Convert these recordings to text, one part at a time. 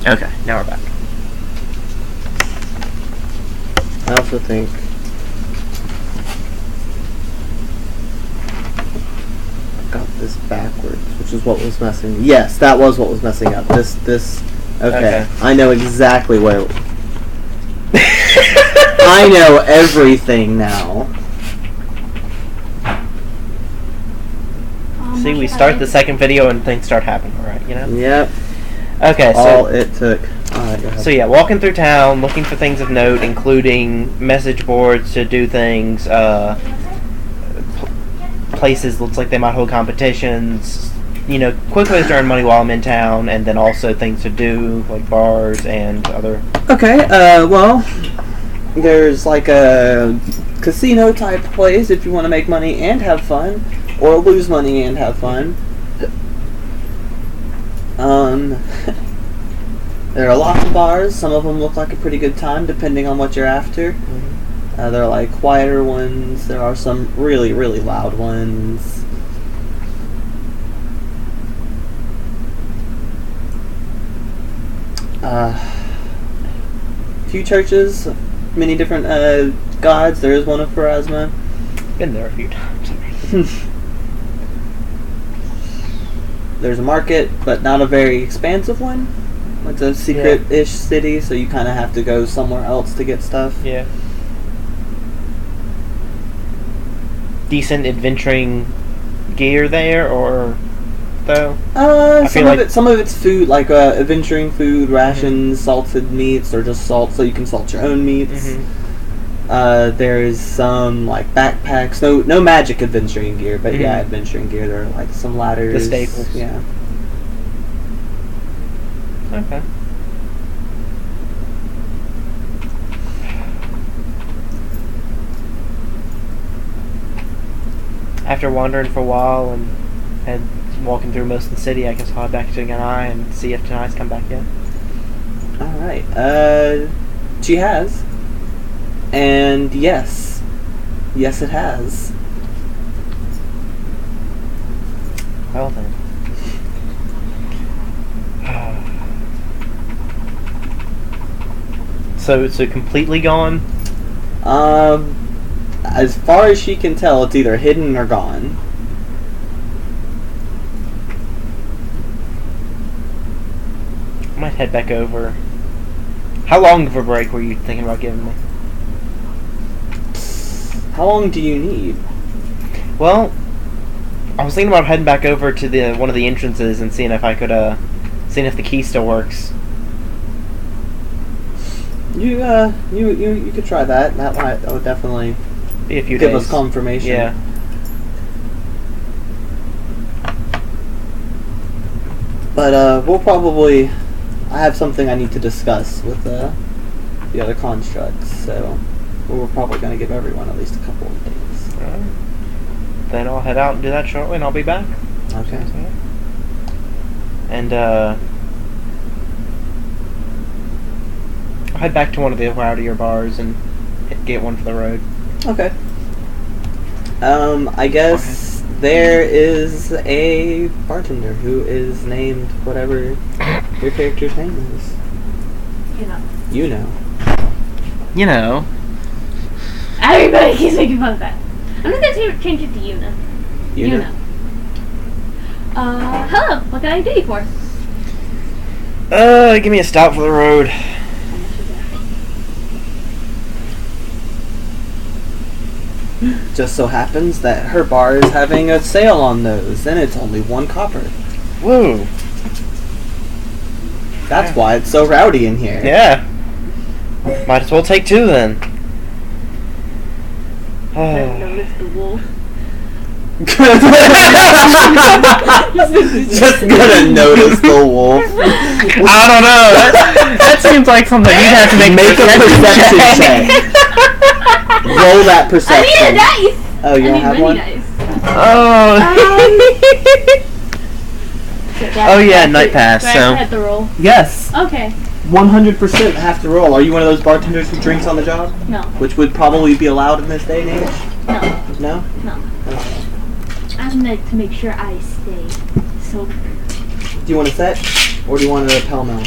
Okay, now we're back. I also think I got this backwards, which is what was messing. Yes, that was what was messing up. This. Okay. I know exactly what. I know everything now. See, we start the second video and things start happening, alright, you know? Yep. Okay, so... all it took. Alright, go ahead. So yeah, walking through town, looking for things of note, including message boards to do things, places looks like they might hold competitions, you know, quick ways to earn money while I'm in town, and then also things to do, like bars and other... Okay, well, there's like a casino type place if you want to make money and have fun, or lose money and have fun. There are lots of bars. Some of them look like a pretty good time depending on what you're after. Mm-hmm. There are like quieter ones. There are some really, really loud ones. Few churches, many different gods. There is one of Pharasma. Been there a few times. There's a market, but not a very expansive one. It's a secret-ish city, so you kind of have to go somewhere else to get stuff. Yeah. Decent adventuring gear there, or though? Some of it's food, like adventuring food, rations, salted meats, or just salt, so you can salt your own meats. Mm-hmm. There's some like backpacks, no magic adventuring gear, but yeah, adventuring gear. There are like some ladders, the staples. Yeah. Okay. After wandering for a while and walking through most of the city, I guess I'll head back to Ganai and see if tonight's come back yet. Alright. She has. And yes. Yes, it has. Well then. So it's completely gone? As far as she can tell, it's either hidden or gone. I might head back over. How long of a break were you thinking about giving me? How long do you need? Well, I was thinking about heading back over to one of the entrances and seeing if I could, seeing if the key still works. You could try that. That would definitely Be a few give days. us confirmation. Yeah. But we'll probably. I have something I need to discuss with the other constructs, so we're probably going to give everyone at least a couple of days. Alright. Then I'll head out and do that shortly, and I'll be back. Okay. And I'll head back to one of the rowdier bars and get one for the road. Okay. I guess there is a bartender who is named whatever your character's name is. You know. You know. Everybody keeps making fun of that. I'm gonna change it to Yuna. Yuna. Hello. What can I do you for? Give me a stop for the road. Just so happens that her bar is having a sale on those, and it's only 1 copper. Whoa. That's why it's so rowdy in here. Yeah. Might as well take 2 then. Notice the wolf. Just gonna notice the wolf. I don't know. That seems like something you'd have to make a perception check. Roll that perception. I need a dice. Oh, you don't have one? Dice. Oh. Oh yeah, night pass. Do I So have to roll? Yes. Okay. 100% have to roll. Are you one of those bartenders who drinks on the job? No. Which would probably be allowed in this day and age? No. No? No. Okay. I'm like to make sure I stay sober. Do you want a set? Or do you want a pell mell?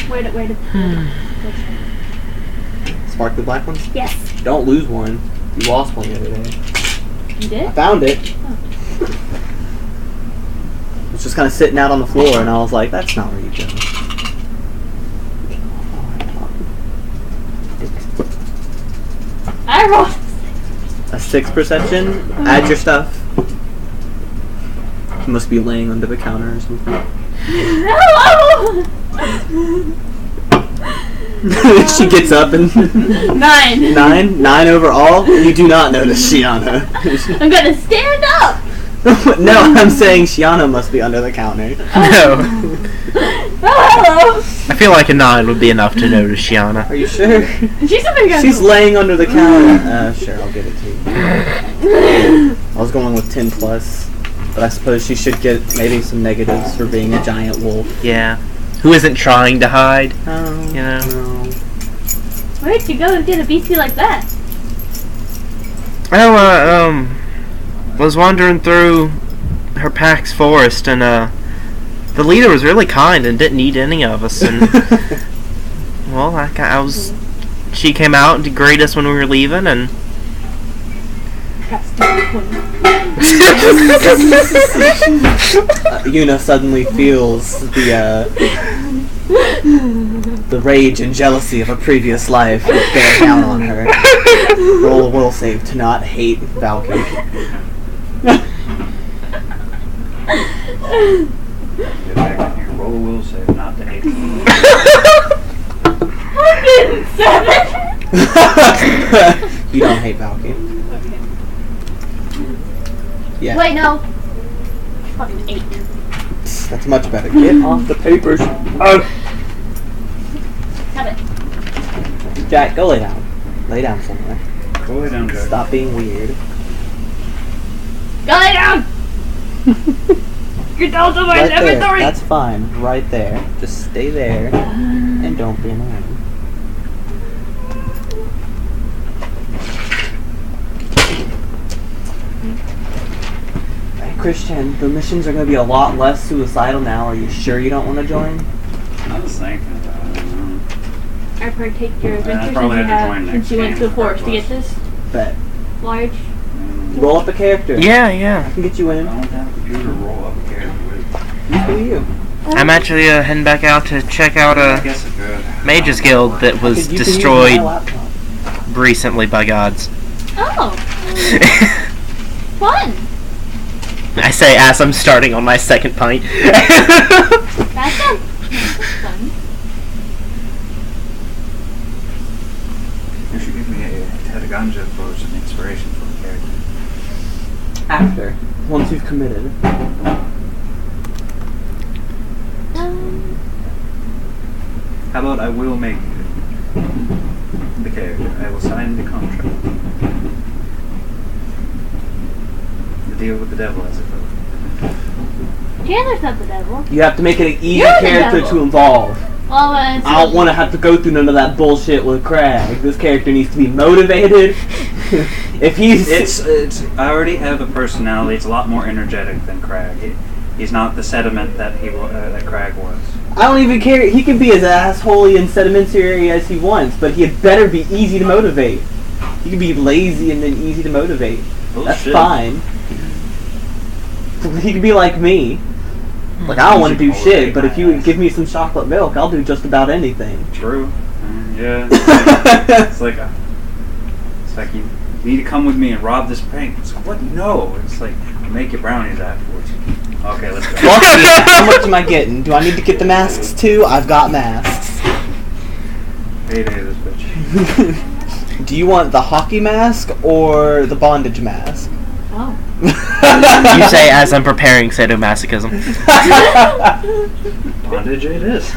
Where did Sparkly black ones? Yes. Don't lose one. You lost one the other day. You did? I found it. Oh. It was just kind of sitting out on the floor, and I was like, that's not where you go. I rolled A 6 perception. Add your stuff. You must be laying under the counter or something. Hello! She gets up and 9. 9 overall. You do not notice Shiana. I'm gonna stand up! No, I'm saying Shiana must be under the counter. No. Oh, hello! I feel like a 9 would be enough to notice Shiana. Are you sure? She's a big She's laying under the counter. Sure, I'll give it to you. I was going with 10 plus, but I suppose she should get maybe some negatives for being a giant wolf. Yeah. Who isn't trying to hide? Oh, You know? no. Where'd you go and get a beastie like that? Oh, was wandering through her pack's forest, and the leader was really kind and didn't need any of us. And well, she came out to greet us when we were leaving, and Yuna suddenly feels the rage and jealousy of a previous life bear down on her. Roll a will save to not hate Valkyrie. Get back in here. Roll a will save not to hate. 107! You don't hate Valkyrie. Yeah. Wait, no. Fucking 8. That's much better. Get off the papers. Have it. Jack, go lay down. Lay down somewhere. Go lay down, Jack. Stop being weird. Go lay down! You're down to my Right there. inventory! That's fine. Right there. Just stay there and don't be annoying. Hey, Christian, the missions are going to be a lot less suicidal now. Are you sure you don't want to join? I was thinking about it. I partake your adventures probably you have to have join since next you went to game the forest to for get this Bet. large. Roll up a character. yeah. I can get you I in. don't have a computer to roll up a character with. Who are you? I'm actually heading back out to check out I a guess it could. Mage's Guild that was You can use destroyed my laptop. recently by gods. Oh, fun! I say as I'm starting on my second pint. That sounds fun. You should give me a Tadaganja for some inspiration for the character. After. Once you've committed. How about I will make the character. I will sign the contract. The deal with the devil, as it were. Chandler's not the devil. You have to make it an easy You're the character devil. to involve. Well, I don't want to have to go through none of that bullshit with Craig. This character needs to be motivated. If he's... It's. I already have a personality. It's a lot more energetic than Crag. He's not the sediment that that Crag was. I don't even care. He can be as assholey and sedimentary as he wants, but he had better be easy to motivate. He can be lazy and then easy to motivate. That's Bullshit. fine. He can be like me. Like, I don't want to do shit, but if you would give me some chocolate milk, I'll do just about anything. True. Yeah. It's like you need to come with me and rob this bank. It's like, what? No. It's like, I'll make you brownies afterwards. Okay, let's go. How much am I getting? Do I need to get the masks too? I've got masks. Payday this bitch. Do you want the hockey mask or the bondage mask? Oh. You say as I'm preparing sadomasochism. Bondage it is.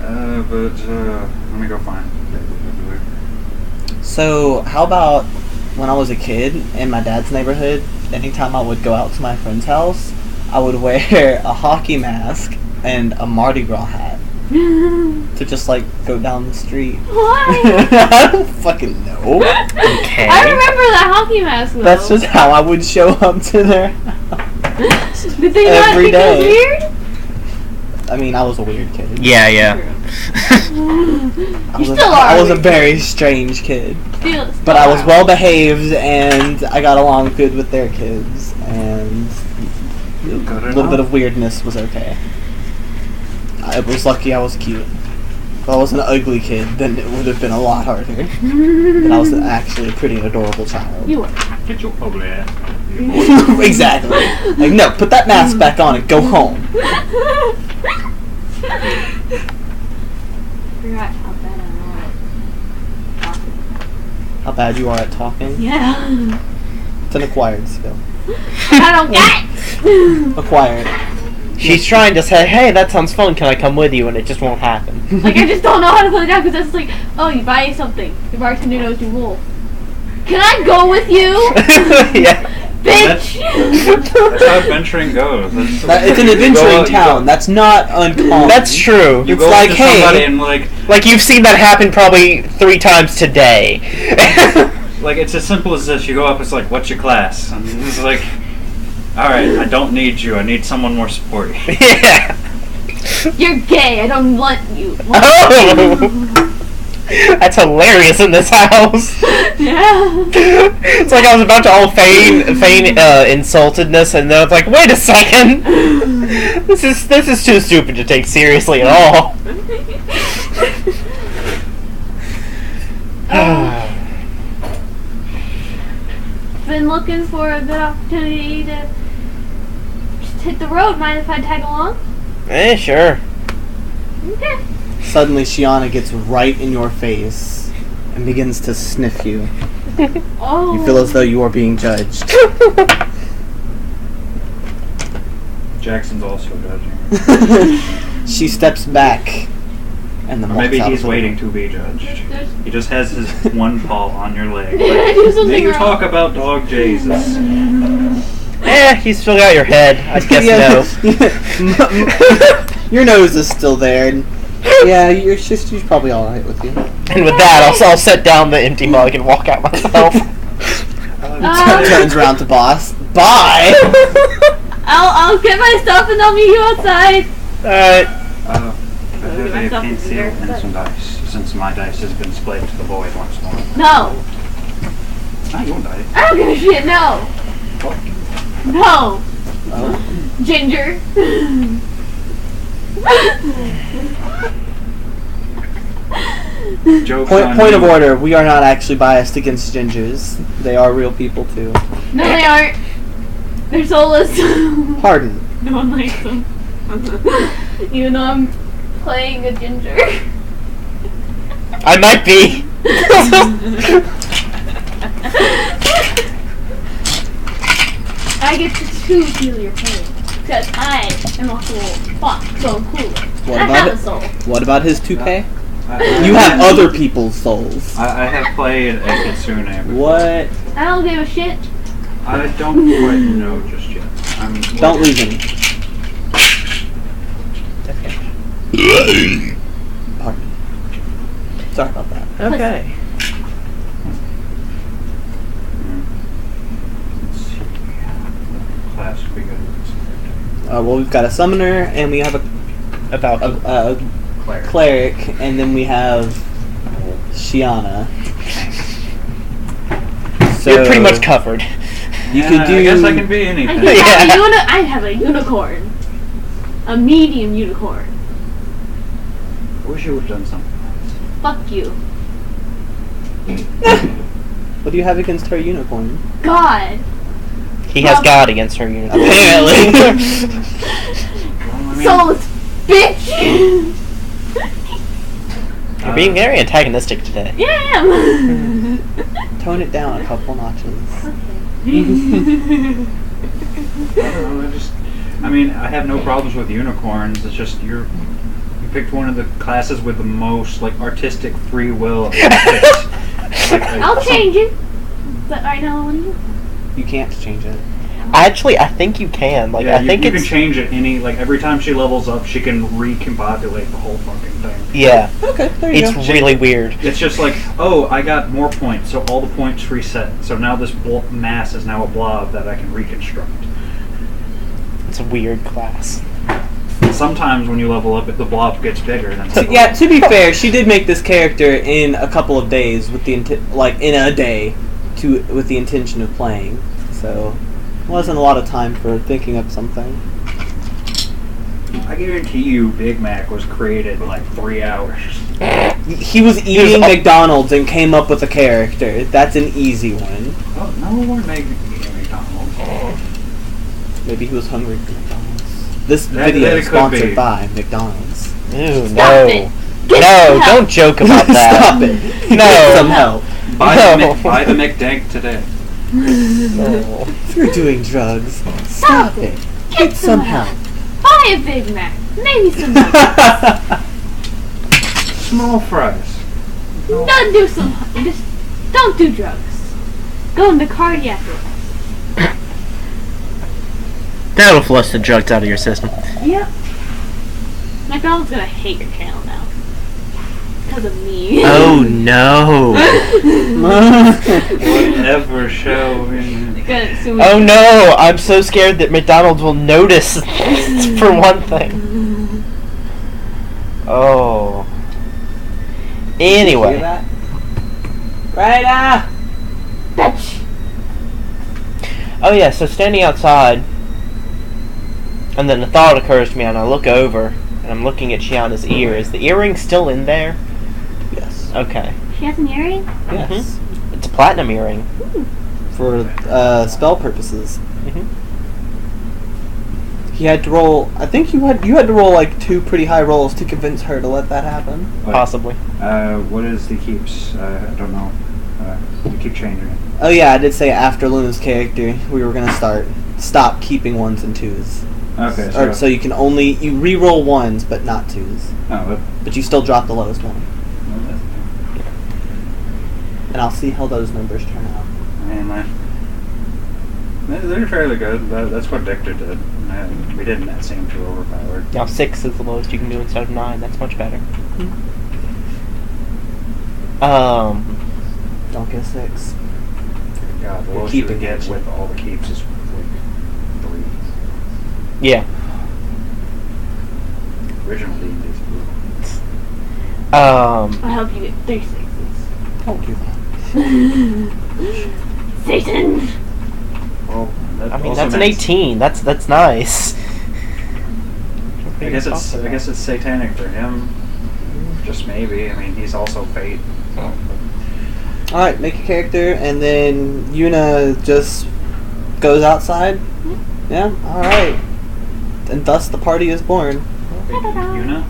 Let me go find it. So, how about when I was a kid in my dad's neighborhood, anytime I would go out to my friend's house, I would wear a hockey mask and a Mardi Gras hat to just like go down the street. Why? I don't fucking know. Okay. I remember that hockey mask though. That's just how I would show up to their house. Did they not every think it was day. weird? I mean, I was a weird kid. Yeah, yeah. You still are. I was a very strange kid. Still But I was are. well behaved, and I got along good with their kids, and a little bit of weirdness was okay. I was lucky I was cute. If I was an ugly kid, then it would have been a lot harder. But I was actually a pretty adorable child. You were. Get your ugly ass. Exactly. Like, no, put that mask back on and go home. Forgot how bad I am. How bad you are at talking. Yeah. It's an acquired skill. I don't get it. Acquired. She's trying to say, hey, that sounds fun, can I come with you? And it just won't happen. Like, I just don't know how to put it down because it's like, oh, you buy something. The bartender knows you will. Can I go with you? Yeah. Bitch! That's how adventuring goes. It's an adventuring town. That's not uncommon. That's true. You It's go like, up to somebody hey. and like You've seen that happen probably 3 times today. it's as simple as this. You go up, it's like, what's your class? And it's like, alright, I don't need you. I need someone more sporty. Yeah. You're gay. I don't want you. Oh! That's hilarious in this house. Yeah. It's like I was about to all feign insultedness, and then it's like, wait a second, this is too stupid to take seriously at all. Been looking for a good opportunity to just hit the road. Mind if I tag along? Sure. Okay. Suddenly, Shiana gets right in your face and begins to sniff you. Oh. You feel as though you are being judged. Jackson's also judging. She steps back, and then Or walks maybe out he's of the waiting room. to be judged. He just has his one paw on your leg. Did I do May something you wrong? talk about dog Jesus. You still got your head. I guess no. Your nose is still there. And yeah, she's probably all right with you. And with that, I'll set down the empty mug and walk out myself. Turns around to boss. Bye. I'll get my stuff and I'll meet you outside. Alright. I have a pencil and some dice, since my dice has been split to the void once more. No. Not your dice. I don't give a shit. No. No. Oh. Ginger. Joke's on Point of you. order. We are not actually biased against gingers. They are real people too. No, they aren't. They're soulless. Pardon. No one likes them. Even though I'm playing a ginger. I might be. I get to feel your pain. Because I am a soul. Fuck, so cool. What I about have it? a soul. What about his toupee? I- You have other people's souls. I have played a Kitsune before. What? I don't give a shit. I don't quite know just yet. Don't lose any. Pardon. Sorry about that. Okay. Let's see. What class would be good? Well, we've got a summoner, and we have About a Claire. cleric, and then we have Shiana. So you're pretty much covered. You could do. I guess I can be anything. I have a unicorn. A medium unicorn. I wish you would have done something else. Fuck you. What do you have against her unicorn? God. He has God against her unit. Apparently. Well, I mean, Soulless bitch. You're being very antagonistic today. Yeah, I am. Tone it down a couple notches. I don't know, I mean, I have no problems with unicorns. It's just you picked one of the classes with the most like artistic free will. I'll change it. But right now, You can't change it. Actually, I think you can. Like, Yeah, I think you can it's change it every time she levels up, she can recombobulate the whole fucking thing. yeah. Okay, there you It's go. really weird. It's just like, oh, I got more points, so all the points reset. So now this mass is now a blob that I can reconstruct. It's a weird class. sometimes when you level up, the blob gets bigger. Yeah, to be fair, she did make this character in a couple of days with the in a day, with the intention of playing. So, wasn't a lot of time for thinking up something. I guarantee you, Big Mac was created in like 3 hours. He was eating McDonald's and came up with a character. That's an easy one. Oh, no one made McDonald's. Maybe he was hungry for McDonald's. This That video it is could sponsored be. by McDonald's. Ew, Stop no. it. Get No, some don't help. joke about that. Stop it. No. Get some help. Buy No. the McDank today. No. If you're doing drugs, stop it. Get some help. Buy a Big Mac. Maybe some milk. Small fries. Don't do some. Just don't do drugs. Go into cardiac arrest. That'll flush the drugs out of your system. Yep. McDonald's gonna hate your channel now. Because of me. Oh no. Whatever show. They're gonna sue me. Oh no, I'm so scared that McDonald's will notice for one thing. Oh. Anyway. Hear that? Ryder! Bitch. Oh yeah, so standing outside, and then a thought occurs to me, and I look over, and I'm looking at Shiana's ear. Is the earring still in there? Yes. Okay. She has an earring? Yes. It's a platinum earring. For spell purposes. Mhm. He had to roll. I think you had to roll like 2 pretty high rolls to convince her to let that happen. Possibly. What is the keeps? I don't know. You keep changing it. Oh yeah, I did say after Luna's character we were gonna stop keeping 1s and 2s. Okay, So you can only re-roll 1s but not 2s. Oh, But you still drop the lowest one. but, And I'll see how those numbers turn out. they're fairly good. That's what Victor did. We didn't seem too overpowered. Now 6 is the lowest you can do instead of 9. That's much better. Don't get a 6. God, the You're lowest you keeping would get it. with all the keeps is like 3. Yeah. Original D&D's brutal. I'll help you get 3 6s. Don't do that. Satan! Well, that I mean, also that's an means- 18. That's nice. I guess it's satanic for him. Just maybe. I mean, he's also fate. Alright, make a character, and then Yuna just goes outside. Yeah, alright. And thus the party is born. Yuna?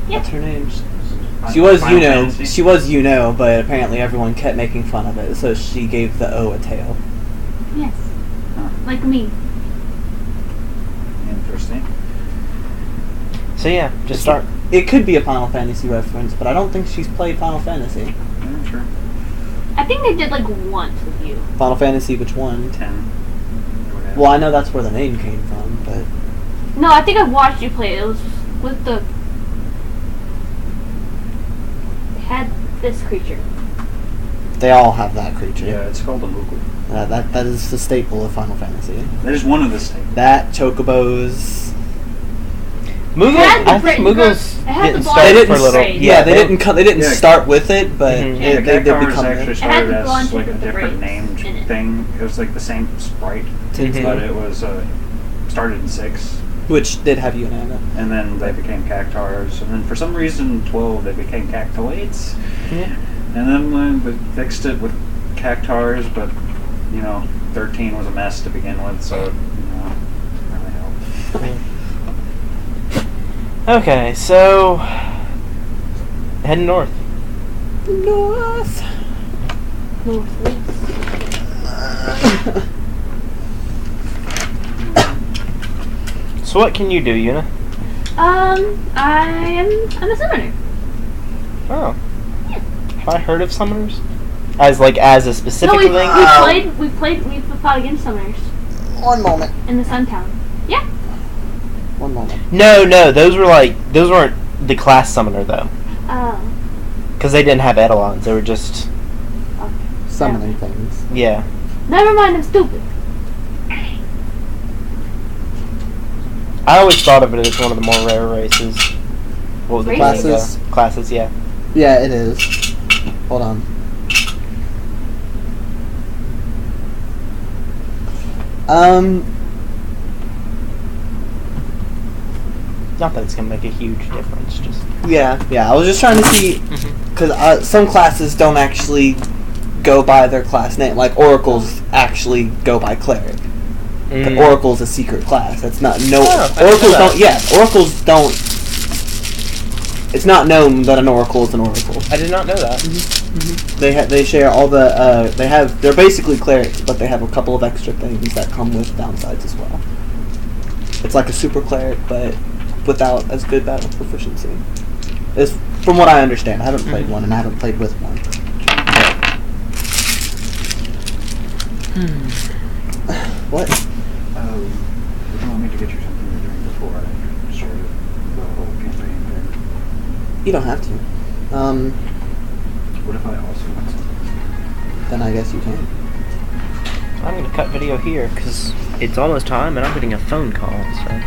That's her name. Final- She was Final Fantasy? She was but apparently everyone kept making fun of it, so she gave the O a tail. Yes. Huh. Like me. Interesting. So yeah, just start. It could be a Final Fantasy reference, but I don't think she's played Final Fantasy. Yeah, sure. I think they did like once with you. Final Fantasy, which one? 10. Well, I know that's where the name came from, but No, I think I watched you play it. It was with the. It had this creature. they all have that creature. Yeah, it's called a Moogle. That is the staple of Final Fantasy. That is one of the staples. That, Chocobos. Moogles, had the I think Brit- Moogles it had the didn't blonde start They for a little. braid. Yeah, they didn't Yeah. start with it, but Mhm. Yeah, they did Cactars become actually it. It had started the blonde as like chick a with the different braids named in it. thing. It was like the same sprite, Mhm. but it was started in 6, Which did have Yuna in it. and then they became Cactars, and then for some reason 12 they became Cactoids, Yeah. and then when we fixed it with Cactars, but 13 was a mess to begin with, so really helped. Okay, so heading north. North. So what can you do, Yuna? I'm a summoner. Oh. Have I heard of summoners? As a specific No, we thing? we fought against summoners One moment. in the Sun Town. Yeah. One moment. No, those weren't the class summoner though. Oh. Because they didn't have Eidolons, they were just, Summoning things. yeah. Never mind, I'm stupid. I always thought of it as one of the more rare races. What was the Classes? Classes, yeah. Yeah, it is. Hold on. Not that it's gonna make a huge difference. Just Yeah. I was just trying to see, because some classes don't actually go by their class name. Like Oracles actually go by cleric. But Oracle's a secret class. That's not Oracles don't. Yeah, Oracles don't. It's not known that an Oracle is an Oracle. I did not know that. They share all the they're basically clerics, but they have a couple of extra things that come with downsides as well. It's like a super cleric, but without as good battle proficiency. It's from what I understand. I haven't played one, and I haven't played with one. What? Would you want me to get you something to drink before I started the whole campaign thing? You don't have to. What if I also want something? Then I guess you can. I'm gonna cut video here because it's almost time and I'm getting a phone call. So.